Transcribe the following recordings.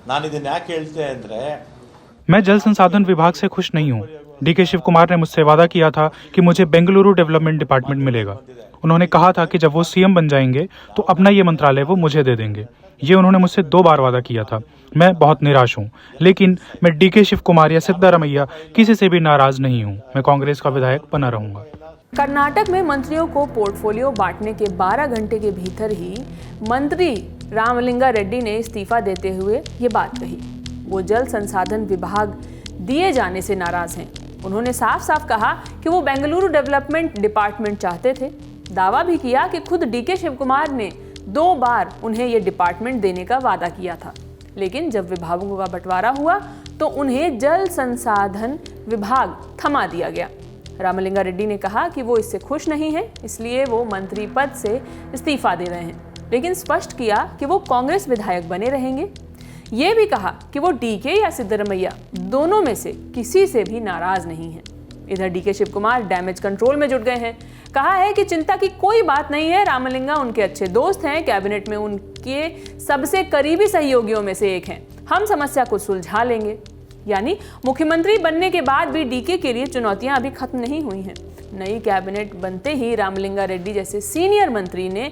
ನಾನಿದನ್ನ ಯಾಕೆ ಹೇಳ್ತೆ ಅಂದ್ರೆ मैं जल संसाधन विभाग से खुश नहीं हूँ। डीके शिव कुमार ने मुझसे वादा किया था कि मुझे बेंगलुरु डेवलपमेंट डिपार्टमेंट मिलेगा। उन्होंने कहा था कि जब वो सीएम बन जाएंगे तो अपना ये मंत्रालय वो मुझे दे देंगे। ये उन्होंने मुझसे 2 बार वादा किया था। मैं बहुत निराश हूँ, लेकिन मैं डीके शिव कुमार या सिद्धारमैया किसी से भी नाराज नहीं हूँ। मैं कांग्रेस का विधायक बना रहूंगा। कर्नाटक में मंत्रियों को पोर्टफोलियो बांटने के 12 घंटे के भीतर ही मंत्री रामलिंगा रेड्डी ने इस्तीफा देते हुए ये बात कही। वो जल संसाधन विभाग दिए जाने से नाराज हैं। उन्होंने साफ साफ कहा कि वो बेंगलुरु डेवलपमेंट डिपार्टमेंट चाहते थे। दावा भी किया कि खुद डीके शिव कुमार ने 2 बार उन्हें ये डिपार्टमेंट देने का वादा किया था, लेकिन जब विभागों का बंटवारा हुआ तो उन्हें जल संसाधन विभाग थमा दिया गया। रामलिंगा रेड्डी ने कहा कि वो इससे खुश नहीं है, इसलिए वो मंत्री पद से इस्तीफा दे रहे हैं, लेकिन स्पष्ट किया कि वो कांग्रेस विधायक बने रहेंगे। ये भी कहा कि वो डीके या सिद्धारमैया दोनों में से किसी से भी नाराज नहीं है। इधर डीके शिव कुमार डैमेज कंट्रोल में जुट गए हैं। कहा है कि चिंता की कोई बात नहीं है, रामलिंगा उनके अच्छे दोस्त हैं, कैबिनेट में उनके सबसे करीबी सहयोगियों में से एक हैं, हम समस्या को सुलझा लेंगे। यानी मुख्यमंत्री बनने के बाद भी डीके के लिए चुनौतियां अभी खत्म नहीं हुई हैं। नई कैबिनेट बनते ही रामलिंगा रेड्डी जैसे सीनियर मंत्री ने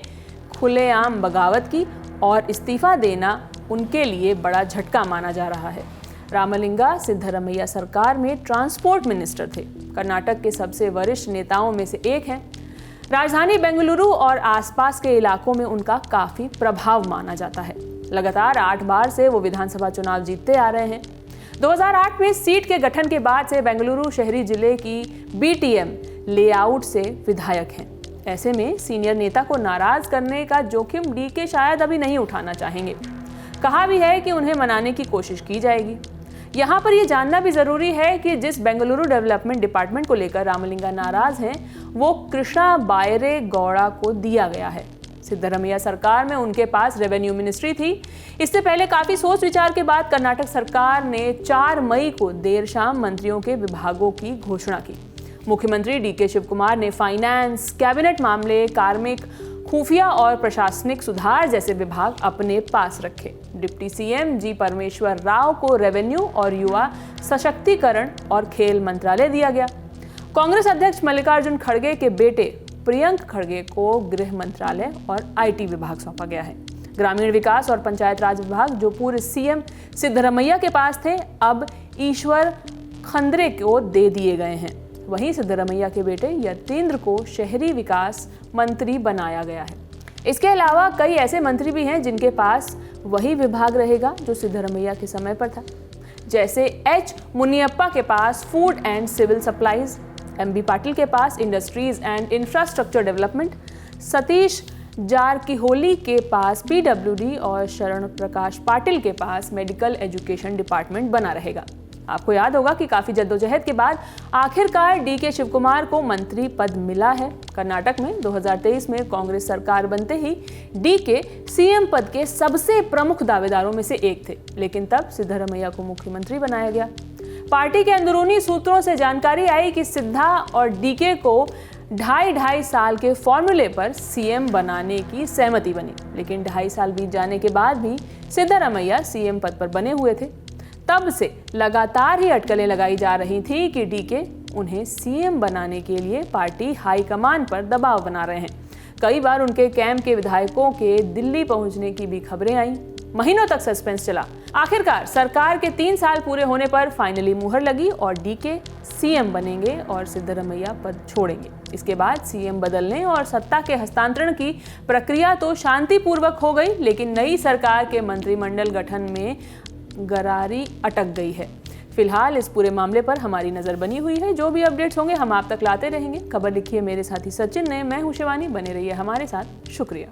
खुलेआम बगावत की और इस्तीफा देना उनके लिए बड़ा झटका माना जा रहा है। रामलिंगा सिद्धारमैया सरकार में ट्रांसपोर्ट मिनिस्टर थे। कर्नाटक के सबसे वरिष्ठ नेताओं में से एक हैं। राजधानी बेंगलुरु और आसपास के इलाकों में उनका काफी प्रभाव माना जाता है। लगातार 8 बार से वो विधानसभा चुनाव जीतते आ रहे हैं। 2008 में सीट के गठन के बाद से बेंगलुरु शहरी जिले की बीटीएम लेआउट से विधायक हैं। ऐसे में सीनियर नेता को नाराज करने का जोखिम डीके शायद अभी नहीं उठाना चाहेंगे। कहा भी है कि उन्हें मनाने की कोशिश की जाएगी। यहाँ पर यह जानना भी जरूरी है कि जिस बेंगलुरु डेवलपमेंट डिपार्टमेंट को लेकर रामलिंगा नाराज हैं, वो कृष्णा बायरे गौड़ा को दिया गया है। सिद्धारमैया सरकार में उनके पास रेवेन्यू मिनिस्ट्री थी। इससे पहले काफी सोच विचार के बाद कर्नाटक सरकार ने 4 मई को देर शाम मंत्रियों के विभागों की घोषणा की। मुख्यमंत्री डीके शिव कुमार ने फाइनेंस, कैबिनेट मामले, कार्मिक, खुफिया और प्रशासनिक सुधार जैसे विभाग अपने पास रखे। डिप्टी सीएम जी परमेश्वर राव को रेवेन्यू और युवा सशक्तिकरण और खेल मंत्रालय दिया गया। कांग्रेस अध्यक्ष मल्लिकार्जुन खड़गे के बेटे प्रियंक खड़गे को गृह मंत्रालय और आईटी विभाग सौंपा गया है। ग्रामीण विकास और पंचायत राज विभाग जो पूर्व सीएम सिद्धारमैया के पास थे, अब ईश्वर खंद्रे को दे दिए गए हैं। वहीं सिद्धारमैया के बेटे यतीन्द्र को शहरी विकास मंत्री बनाया गया है। इसके अलावा कई ऐसे मंत्री भी हैं जिनके पास वही विभाग रहेगा जो सिद्धारमैया के समय पर था, जैसे एच मुनियप्पा के पास food and civil supplies, MB Patil के पास industries and infrastructure development, Satish Jarkiholi के पास पीडब्ल्यूडी और शरण प्रकाश पाटिल के पास मेडिकल एजुकेशन डिपार्टमेंट बना रहेगा। आपको याद होगा कि काफी जद्दोजहद के बाद आखिरकार डीके शिव कुमार को मंत्री पद मिला है। कर्नाटक में 2023 में कांग्रेस सरकार बनते ही डीके सीएम पद के सबसे प्रमुख दावेदारों में से एक थे, लेकिन तब सिद्धारमैया को मुख्यमंत्री बनाया गया। पार्टी के अंदरूनी सूत्रों से जानकारी आई कि सिद्धा और डीके को 2.5 साल के फॉर्मूले पर सीएम बनाने की सहमति बनी, लेकिन 2.5 साल बीत जाने के बाद भी सिद्धारमैया सीएम पद पर बने हुए थे। तब से लगातार ही अटकलें लगाई जा रही थी कि डीके उन्हें सीएम बनाने के लिए पार्टी हाईकमान पर दबाव बना रहे हैं। कई बार उनके कैंप के विधायकों के दिल्ली पहुंचने की भी खबरें आईं। महीनों तक सस्पेंस चला। आखिरकार सरकार के 3 साल पूरे होने पर फाइनली मुहर लगी और डीके सीएम बनेंगे और सिद्धारमैया पद छोड़ेंगे। इसके बाद सीएम बदलने और सत्ता के हस्तांतरण की प्रक्रिया तो शांतिपूर्वक हो गई, लेकिन नई सरकार के मंत्रिमंडल गठन में गरारी अटक गई है। फिलहाल इस पूरे मामले पर हमारी नजर बनी हुई है। जो भी अपडेट्स होंगे हम आप तक लाते रहेंगे। खबर लिखी है मेरे साथी सचिन ने, मैं हूं शिवानी। बने रहिए हमारे साथ। शुक्रिया।